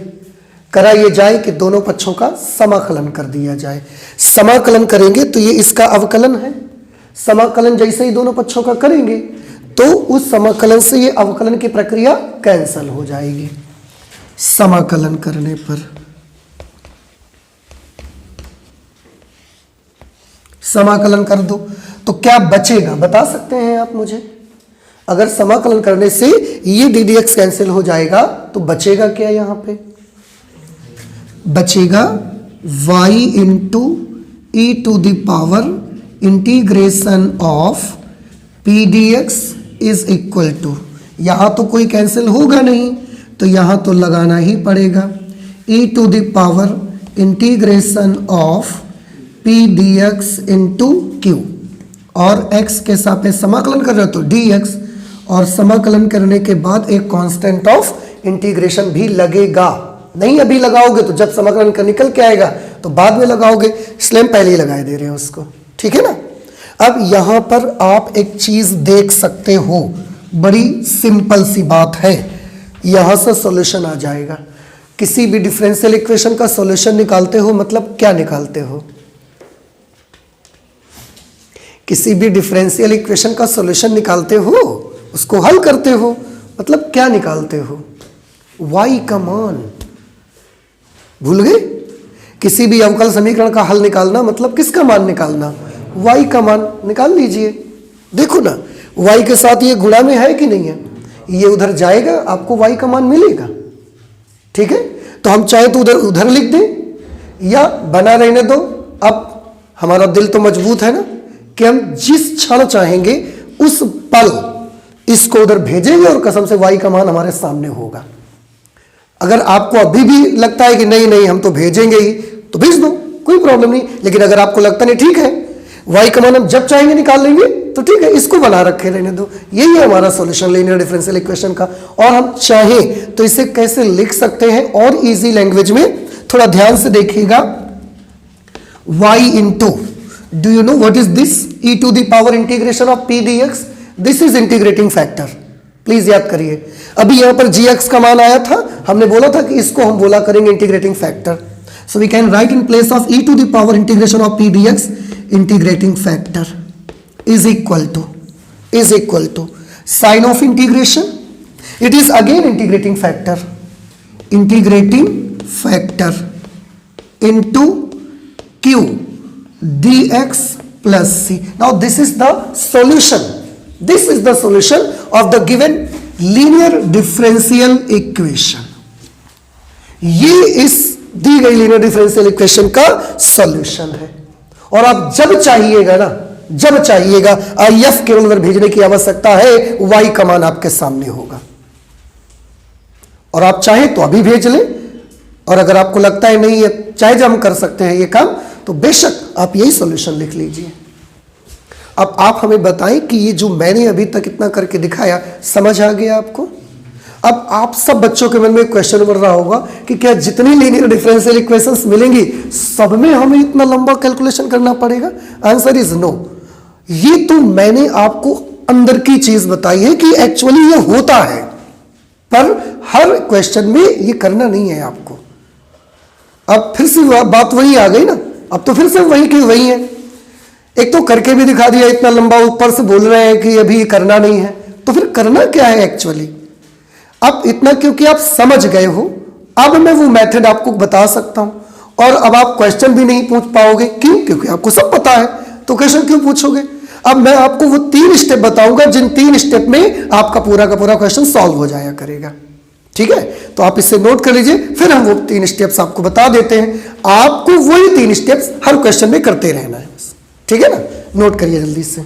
करा ये जाए कि दोनों पक्षों का समाकलन कर दिया जाए। समाकलन करेंगे तो ये इसका अवकलन है, समाकलन जैसे ही दोनों पक्षों का करेंगे तो उस समाकलन से ये अवकलन की प्रक्रिया कैंसल हो जाएगी। समाकलन करने पर समाकलन कर दो तो क्या बचेगा बता सकते हैं आप मुझे? अगर समाकलन करने से ये डी डी एक्स कैंसिल हो जाएगा तो बचेगा क्या? यहां पे बचेगा y into E to the power integration of P D X is equal to, यहां तो कोई कैंसिल होगा नहीं तो यहां तो लगाना ही पड़ेगा, e to the power integration of P D x into q, और x के सापेक्ष समाकलन कर रहे हो तो dx, और समाकलन करने के बाद एक कांस्टेंट ऑफ इंटीग्रेशन भी लगेगा। नहीं अभी लगाओगे तो जब समाकलन का निकल के आएगा तो बाद में लगाओगे, इसलिए हम पहले ही लगाए दे रहे हैं उसको। ठीक है ना? अब यहां पर आप एक चीज देख सकते हो, बड़ी सिंपल सी बात है, यहां से सॉल्यूशन आ जाएगा। किसी भी डिफरेंशियल इक्वेशन का सॉल्यूशन निकालते हो मतलब क्या निकालते हो? किसी भी डिफरेंशियल इक्वेशन का सॉल्यूशन निकालते हो, उसको हल करते हो मतलब क्या निकालते हो? y का मान। भूल गए? किसी भी अवकल समीकरण का हल निकालना मतलब किसका मान निकालना? y का मान निकाल लीजिए। देखो ना, y के साथ ये गुणा में है कि नहीं है, ये उधर जाएगा, आपको y का मान मिलेगा। ठीक है, तो हम चाहे तो उधर उधर लिख दें या बना रहने दो। अब हमारा दिल तो मजबूत है ना कि हम जिस क्षण चाहेंगे उस पल इसको उधर भेजेंगे और कसम से y का मान हमारे सामने होगा। अगर आपको अभी भी लगता है कि नहीं नहीं हम तो भेजेंगे ही, तो भेज दो, कोई प्रॉब्लम नहीं। लेकिन अगर आपको लगता नहीं ठीक है y का मान हम जब चाहेंगे निकाल लेंगे, तो ठीक है, इसको बना रखे रहने दो। यही है हमारा सॉल्यूशन लीनियर डिफरेंशियल इक्वेशन का। और हम चाहें तो इसे कैसे लिख सकते हैं और इजी लैंग्वेज में, थोड़ा ध्यान से देखिएगा। y into, do you know what is this? e to the power integration of p dx, this is integrating factor. Please याद करिए, अभी यहां पर gx का मान आया था, हमने बोला था कि इसको हम बोला करेंगे integrating factor. So we can write in place of e to the power integration of p dx, integrating factor is equal to sine of integration, it is again integrating factor into q dx plus c. Now this is the solution, this is the solution of the given linear differential equation. ये इस दी गई linear differential equation का solution है। और आप जब चाहिएगा ना, जब चाहिएगा IF केवल उधर भेजने की आवश्यकता है, y का मान आपके सामने होगा। और आप चाहें तो अभी भेज लें, और अगर आपको लगता है नहीं है चाहे जब हम कर सकते हैं ये काम, तो बेशक आप यही सॉल्यूशन लिख लीजिए। अब आप हमें बताएं कि ये जो मैंने अभी तक इतना करके दिखाया समझ आ गया आपको? अब आप सब बच्चों के मन में क्वेश्चन उभर रहा होगा कि क्या जितनी लीनियर डिफरेंशियल इक्वेशंस मिलेंगी सब में हमें इतना लंबा कैलकुलेशन करना पड़ेगा? Answer is no. ये तो मैंने आपको अंदर की चीज बताई है कि एक्चुअली ये होता है, पर हर क्वेश्चन में ये करना नहीं है आपको। अब फिर से बात वही आ गई ना, अब तो फिर से वही की वही है। एक तो करके भी दिखा दिया, इतना लंबा, ऊपर से बोल रहे हैं कि अभी करना नहीं है, तो फिर करना क्या है एक्चुअली? अब इतना क्योंकि आप समझ गए हो, अब मैं वो मेथड आपको बता सकता हूं। और अब आप क्वेश्चन भी नहीं पूछ पाओगे, क्यों? क्योंकि आपको सब पता है, तो क्वेश्चन क्यों पूछोगे? अब मैं आपको वो 3 स्टेप बताऊंगा, जिन 3 स्टेप में आपका पूरा का पूरा क्वेश्चन सॉल्व हो जाया करेगा। ठीक है, तो आप इसे नोट कर लीजिए, फिर हम वो 3 स्टेप्स आपको बता देते हैं। आपको वही 3 स्टेप्स हर क्वेश्चन में करते रहना है बस। ठीक है ना, नोट करिए जल्दी से।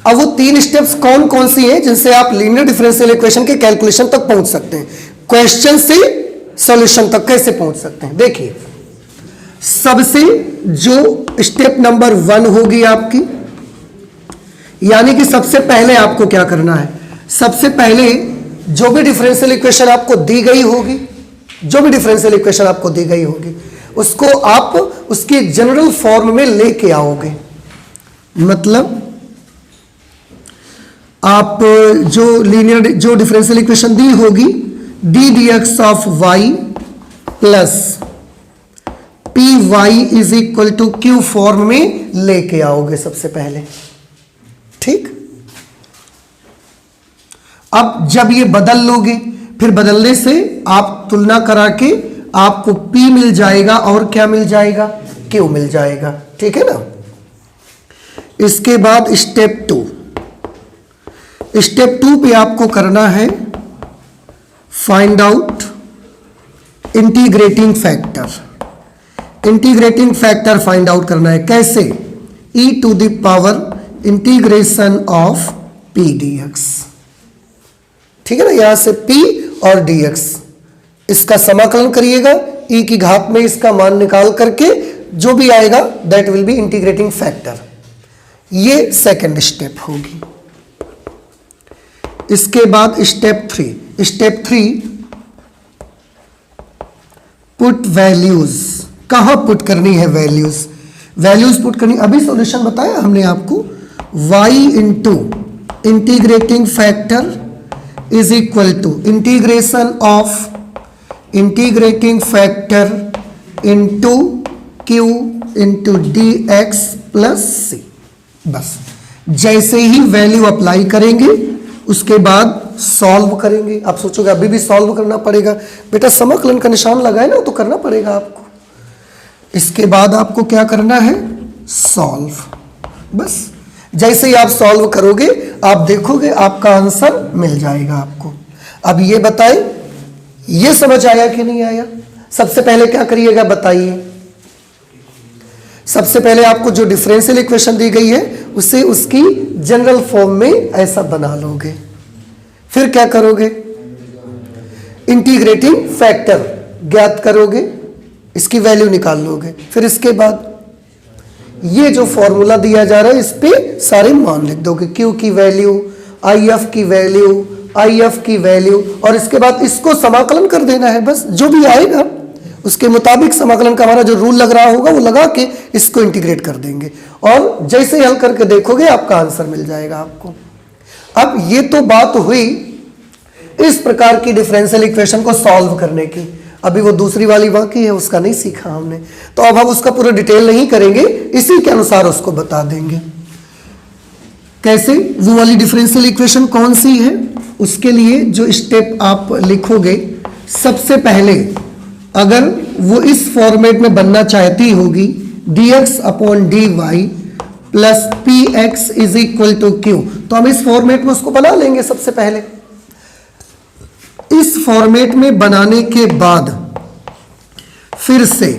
अब वो 3 स्टेप्स कौन कौन सी हैं जिनसे आप लीनियर डिफरेंशियल इक्वेशन के कैलकुलेशन तक पहुंच सकते हैं, क्वेश्चन से सॉल्यूशन तक कैसे पहुंच सकते हैं? देखिए, सबसे जो स्टेप नंबर 1 होगी आपकी, यानी कि सबसे पहले आपको क्या करना है? सबसे पहले जो भी डिफरेंशियल इक्वेशन आपको दी गई होगी, जो भी डिफरेंशियल इक्वेशन आपको दी गई होगी, उसको आप उसके जनरल फॉर्म में लेके आओगे। मतलब आप जो डिफरेंशियल इक्वेशन दी होगी, D D x of Y plus P Y is equal to Q form में लेके आओगे सबसे पहले। ठीक, अब जब ये बदल लोगे, फिर बदलने से आप तुलना करा के आपको P मिल जाएगा और क्या मिल जाएगा? Q मिल जाएगा। ठीक है ना। इसके बाद स्टेप 2, स्टेप 2 पे आपको करना है find out integrating factor. Integrating factor find out करना है। कैसे? e to the power integration of p dx। ठीक है ना, यहां से p और dx, इसका समाकलन करिएगा, e की घात में इसका मान निकाल करके जो भी आएगा that will be integrating factor. ये सेकंड स्टेप होगी। इसके बाद स्टेप 3, स्टेप 3 पुट वैल्यूज। कहां पुट करनी है वैल्यूज? वैल्यूज पुट करनी, अभी सॉल्यूशन बताया हमने आपको, y into integrating factor is equal to integration of integrating factor into q into D x plus c. बस जैसे ही वैल्यू अप्लाई करेंगे उसके बाद सॉल्व करेंगे। आप सोचोगे अभी भी सॉल्व करना पड़ेगा, बेटा समाकलन का निशान लगाए ना तो करना पड़ेगा आपको। इसके बाद आपको क्या करना है, सॉल्व। बस जैसे ही आप सॉल्व करोगे आप देखोगे आपका आंसर मिल जाएगा आपको। अब ये बताएं, ये समझ आया कि नहीं आया? सबसे पहले क्या करिएगा बताइए। सबसे पहले आपको जो डिफरेंशियल इक्वेशन दी गई है उसे उसकी जनरल फॉर्म में ऐसा बना लोगे। फिर क्या करोगे, इंटीग्रेटिंग फैक्टर ज्ञात करोगे, इसकी वैल्यू निकाल लोगे। फिर इसके बाद ये जो फॉर्मूला दिया जा रहा है इस पे सारे मान लिख दोगे, Q की वैल्यू, IF की वैल्यू, IF की वैल्यू, और इसके बाद इसको समाकलन कर देना है। बस जो भी आएगा उसके मुताबिक समाकलन का हमारा जो रूल लग रहा होगा वो लगा के इसको इंटीग्रेट कर देंगे, और जैसे ही हल करके देखोगे आपका आंसर मिल जाएगा आपको। अब ये तो बात हुई इस प्रकार की डिफरेंशियल इक्वेशन को सॉल्व करने की। अभी वो दूसरी वाली बाकी है, उसका नहीं सीखा हमने, तो अब हम उसका पूरा डिटेल नहीं करेंगे, इसी के अनुसार उसको बता देंगे। कैसे, वो वाली डिफरेंशियल इक्वेशन कौन सी है, उसके लिए जो स्टेप आप लिखोगे, सबसे पहले अगर वो इस फॉर्मेट में बनना चाहती होगी dx upon dy plus px is equal to q, तो हम इस फॉर्मेट में उसको बना लेंगे। सबसे पहले इस फॉर्मेट में बनाने के बाद फिर से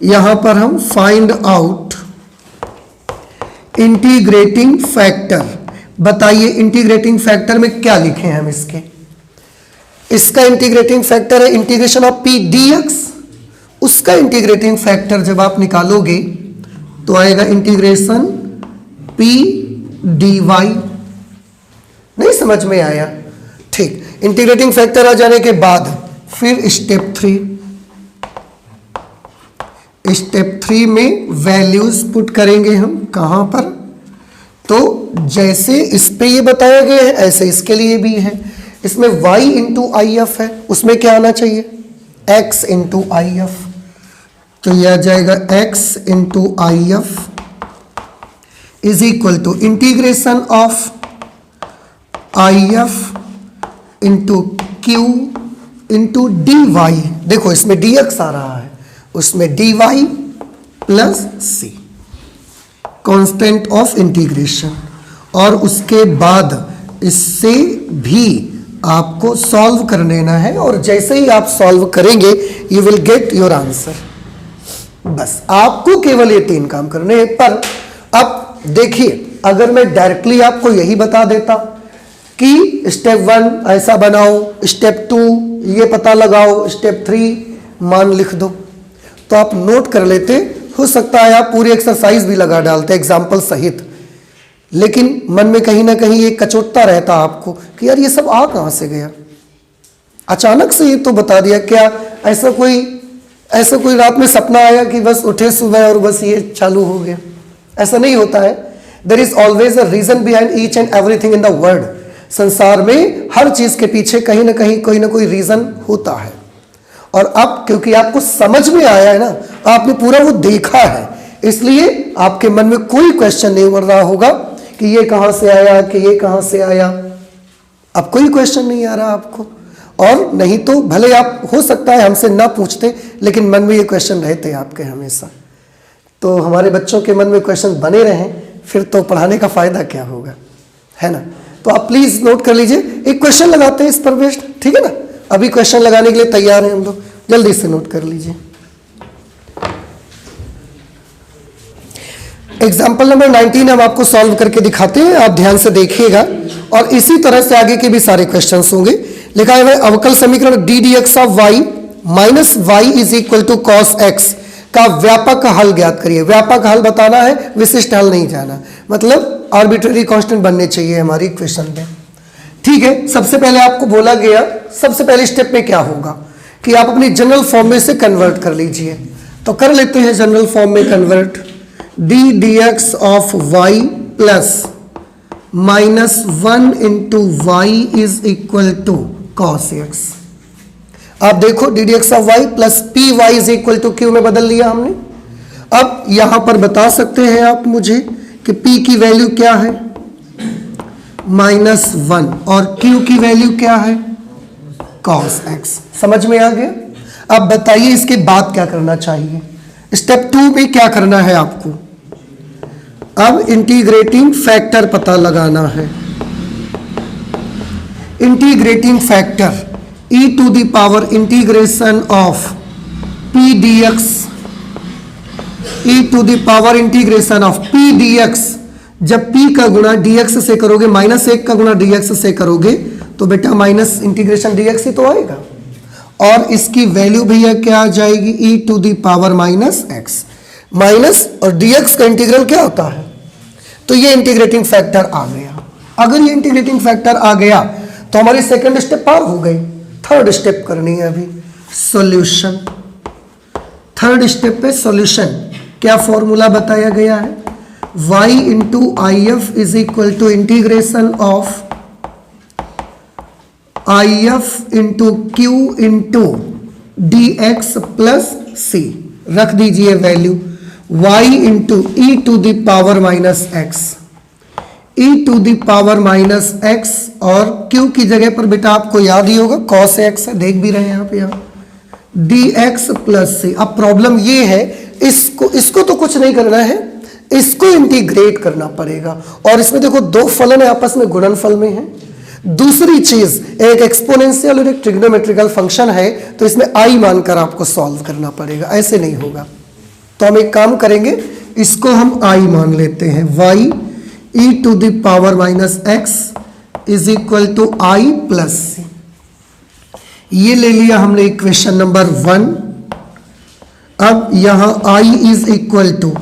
यहां पर हम फाइंड आउट इंटीग्रेटिंग फैक्टर। बताइए इंटीग्रेटिंग फैक्टर में क्या लिखे हैं हम इसके, इसका इंटीग्रेटिंग फैक्टर है इंटीग्रेशन ऑफ p dx। उसका इंटीग्रेटिंग फैक्टर जब आप निकालोगे तो आएगा इंटीग्रेशन p dy। नहीं समझ में आया? ठीक, इंटीग्रेटिंग फैक्टर आ जाने के बाद फिर स्टेप 3 में वैल्यूज पुट करेंगे हम। कहां पर, तो जैसे इस पे ये बताया गया है ऐसे इसके लिए भी है। इसमें y इंटू आई एफ है, उसमें क्या आना चाहिए, x इंटू आई एफ, तो यह आ जाएगा x into I F is equal to integration of I F into Q into D Y. देखो इसमें dx आ रहा है, उसमें dy plus C, constant of integration. और उसके बाद इससे भी आपको सॉल्व कर लेना है, और जैसे ही आप सॉल्व करेंगे you will get your answer. बस आपको केवल ये 3 काम करने हैं। पर अब देखिए, अगर मैं डायरेक्टली आपको यही बता देता कि स्टेप 1 ऐसा बनाओ, स्टेप 2 ये पता लगाओ, स्टेप 3 मान लिख दो, तो आप नोट कर लेते। हो सकता है आप पूरी एक्सरसाइज भी लगा डालते एग्जाम्पल सहित, लेकिन मन में कहीं ना कहीं एक कचोटता रहता आपको कि यार ये सब आ कहां से गया, अचानक से ये तो बता दिया। क्या ऐसा कोई रात में सपना आया कि बस उठे सुबह और बस ये चालू हो गया? ऐसा नहीं होता है। There is always a reason behind each and everything in the world. संसार में हर चीज के पीछे कहीं ना कहीं कोई ना कोई रीजन होता है। और अब क्योंकि आपको समझ में आया है ना, आपने पूरा वो देखा है, इसलिए आपके मन में कोई क्वेश्चन नहीं उड़ रहा होगा कि ये कहां से आया, कि ये कहां से आया। अब कोई क्वेश्चन नहीं आ रहा आपको, और नहीं तो भले आप हो सकता है हमसे ना पूछते, लेकिन मन में ये क्वेश्चन रहते आपके हमेशा। तो हमारे बच्चों के मन में क्वेश्चन बने रहें, फिर तो पढ़ाने का फायदा क्या होगा, है ना। तो आप प्लीज नोट कर लीजिए, एक क्वेश्चन लगाते हैं इस पर बेस्ड, ठीक है ना। अभी क्वेश्चन लगाने के लिए तैयार हैं हम लोग, जल्दी से नोट कर लीजिए। एग्जाम्पल नंबर 19 हम आपको सॉल्व करके दिखाते हैं, आप ध्यान से देखिएगा, और इसी तरह से आगे के भी सारे क्वेश्चंस होंगे। लिखा है अवकल समीकरण D D x of Y minus Y is equal to cos X का व्यापक हल ज्ञात करिए। व्यापक हल बताना है, विशिष्ट हल नहीं जाना, मतलब आर्बिट्रेरी कांस्टेंट बनने चाहिए हमारी इक्वेशन में, ठीक है। सबसे पहले आपको बोला गया, सबसे पहले स्टेप में क्या होगा कि आप अपनी जनरल फॉर्म में से कन्वर्ट कर लीजिए। तो कर लेते हैं जनरल फॉर्म में convert. D D x of Y plus -1 into Y is equal to cos X. आप देखो D D x of Y plus P Y is equal to Q में बदल लिया हमने। अब यहां पर बता सकते हैं आप मुझे कि p की वैल्यू क्या है, -1, और q की वैल्यू क्या है, cos x। समझ में आ गया? अब बताइए इसके बाद क्या करना चाहिए। स्टेप 2 में क्या करना है आपको, अब इंटीग्रेटिंग फैक्टर पता लगाना है। Integrating factor e to the power integration of p dx, e to the power integration of p dx। जब p का गुणा dx से करोगे, -1 का गुणा dx से करोगे तो बेटा माइनस इंटीग्रेशन dx ही तो आएगा, और इसकी वैल्यू भैया क्या आ जाएगी, e to the power -x। Minus और dx का इंटीग्रल क्या होता है, तो ये इंटीग्रेटिंग फैक्टर आ गया। अगर ये इंटीग्रेटिंग फैक्टर आ गया तो हमारी सेकंड स्टेप पार हो गई। थर्ड स्टेप करनी है अभी, सॉल्यूशन। थर्ड स्टेप पे सॉल्यूशन, क्या फॉर्मूला बताया गया है, y into I F is equal to integration of I F into Q into D x plus c. रख दीजिए value y into E to the power -x, e to the power -x, और q की जगह पर बेटा आपको याद ही होगा cos x है, देख भी रहे हैं आप यहाँ, dx प्लस सी। अब प्रॉब्लम ये है, इसको तो कुछ नहीं करना है, इसको इंटीग्रेट करना पड़ेगा। और इसमें देखो दो फलन है आपस में गुणनफल में है। दूसरी चीज, एक एक्सपोनेंशियल और एक ट्रिग्नोमेट्रिकल फंक्शन है, तो इसमें आई मानकर आपको सॉल्व करना पड़ेगा, ऐसे नहीं होगा। तो हम एक काम करेंगे, इसको हम आई मान लेते हैं, y e to the power -x is equal to I plus c. ये ले लिया हमने इक्वेशन नंबर 1। अब यहां i is equal to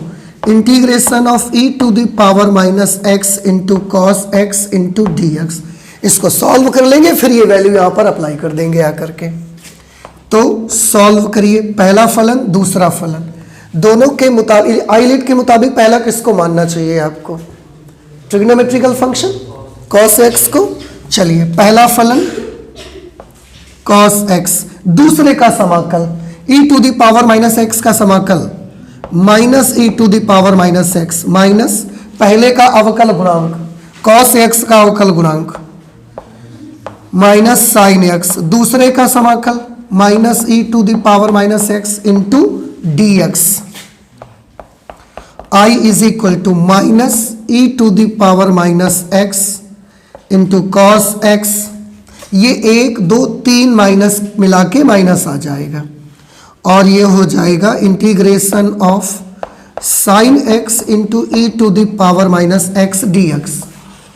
integration of e to the power -x into cos x into D X. इसको solve कर लेंगे, फिर ये वैल्यू यहां पर अप्लाई कर देंगे आकर के। तो सॉल्व करिए, पहला फलन दूसरा फलन, दोनों के मुताबिक आईलेट के मुताबिक पहला किसको मानना चाहिए आपको, ट्रिग्नोमेट्रिकल फंक्शन cos x को। चलिए पहला फलन cos x, दूसरे का समाकल e to the power -x का समाकल -e to the power -x minus पहले का अवकल गुणांक cos x का अवकल गुणांक माइनस sin x, दूसरे का समाकल -e to the power -x into D X. I is equal to -e to the power -x into cos x। ये 1 2 3 माइनस मिला के माइनस आ जाएगा, और ये हो जाएगा integration of sine x into E to the power -x dx।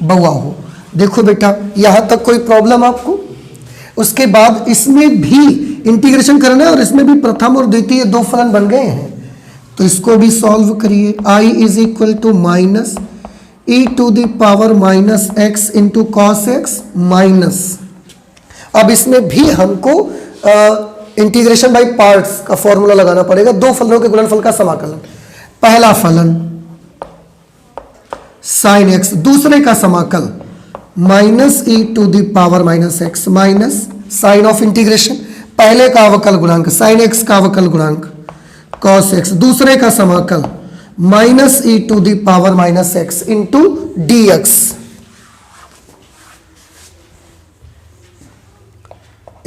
बउआ हो, देखो बेटा यहाँ तक कोई प्रॉब्लम आपको। उसके बाद इसमें भी इंटीग्रेशन करना है, और इसमें भी प्रथम और द्वितीय दो फलन बन गए हैं, तो इसको भी सॉल्व करिए। I is equal to -e to the power -x into cos x minus. अब इसमें भी हमको इंटीग्रेशन बाय पार्ट्स का फॉर्मूला लगाना पड़ेगा, दो फलनों के गुणनफल का समाकलन। पहला फलन sin x, दूसरे का समाकल -e to the power -x minus sine of integration, पहले का अवकल गुणांक sin x का अवकल गुणांक cos x, दूसरे का समाकल -e to the power -x into dx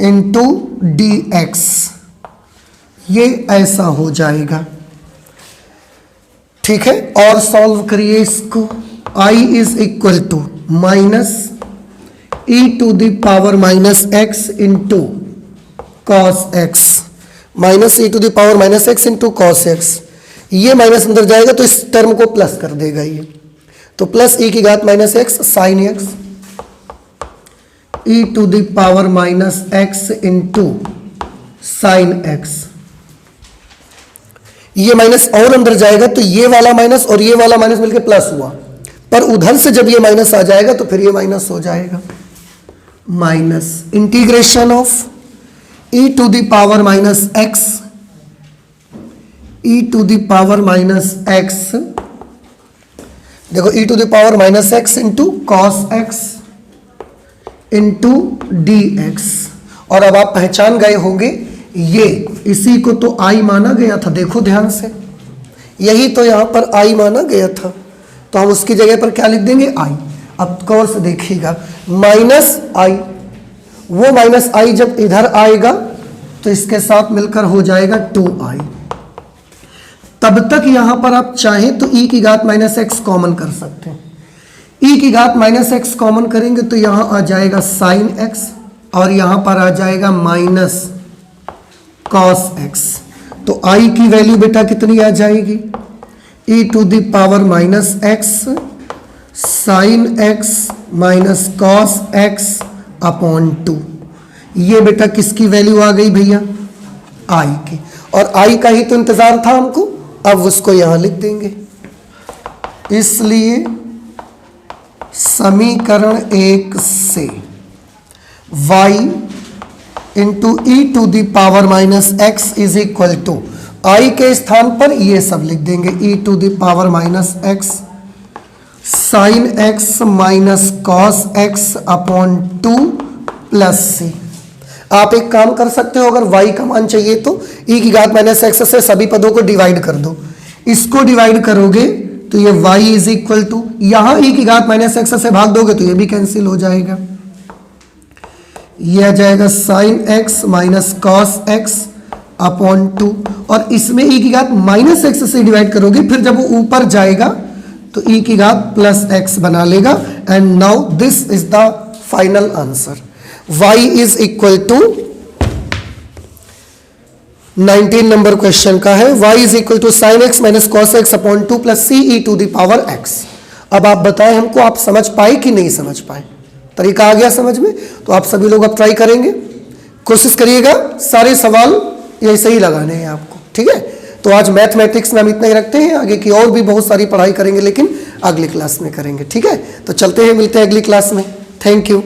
into dx। ये ऐसा हो जाएगा, ठीक है। और सॉल्व करिए इसको। I is equal to -e to the power -x into cos x, -e to the power -x into cos x। ये माइनस अंदर जाएगा तो इस टर्म को प्लस कर देगा ये, तो प्लस e की घात -x sine x e to the power -x into sine x। ये माइनस और अंदर जाएगा तो ये वाला माइनस और ये वाला माइनस मिलकर प्लस हुआ, पर उधर से जब ये माइनस आ जाएगा तो फिर ये माइनस हो जाएगा। Minus integration of e to the power -x, e to the power -x देखो e to the power minus X into cos X into D X. और अब आप पहचान गए होंगे ये इसी को तो i माना गया था, देखो ध्यान से, यही तो यहां पर i माना गया था, तो हम उसकी जगह पर क्या लिख देंगे i। अब गौर से देखिएगा माइनस आई, वो माइनस आई जब इधर आएगा तो इसके साथ मिलकर हो जाएगा 2i। तब तक यहां पर आप चाहें तो e की घात माइनस एक्स कॉमन कर सकते हैं। e की घात माइनस एक्स कॉमन करेंगे तो यहां आ जाएगा साइन एक्स और यहां पर आ जाएगा माइनस कॉस एक्स। तो i की वैल्यू बेटा कितनी आ जाएगी, e to the power minus x sine x minus cos x upon 2। ये बेटा किसकी वैल्यू आ गई भैया, i की, और i का ही तो इंतजार था हमको, अब उसको यहां लिख देंगे। इसलिए समीकरण 1 से y into E to the power minus x is equal to I के स्थान पर ये सब लिख देंगे, e to the power minus x sine x minus cos x upon 2 plus c. आप एक काम कर सकते हो, अगर y का मान चाहिए तो e की घात माइनस एक्स से सभी पदों को डिवाइड कर दो, इसको डिवाइड करोगे तो ये y इज इक्वल टू, यहां e की घात माइनस एक्स से भाग दोगे तो ये भी कैंसिल हो जाएगा, ये आ जाएगा sine x minus cos x upon 2, और इसमें e की घात माइनस एक्स से डिवाइड करोगे, फिर जब वो ऊपर जाएगा तो e की घात प्लस एक्स बना लेगा। And now this is the final answer, y is equal to 19 number question का है, y is equal to sine x minus cos x upon 2 plus c e to the power x। अब आप बताएं हमको, आप समझ पाए कि नहीं समझ पाए, तरीका आ गया समझ में? तो आप सभी लोग अब ट्राई करेंगे, कोशिश करिएगा सारे सवाल ऐसे ही लगाने हैं आपको, ठीक है? तो आज मैथमेटिक्स में हम इतना ही रखते हैं, आगे की और भी बहुत सारी पढ़ाई करेंगे लेकिन अगली क्लास में करेंगे, ठीक है? तो चलते हैं, मिलते हैं अगली क्लास में। Thank you.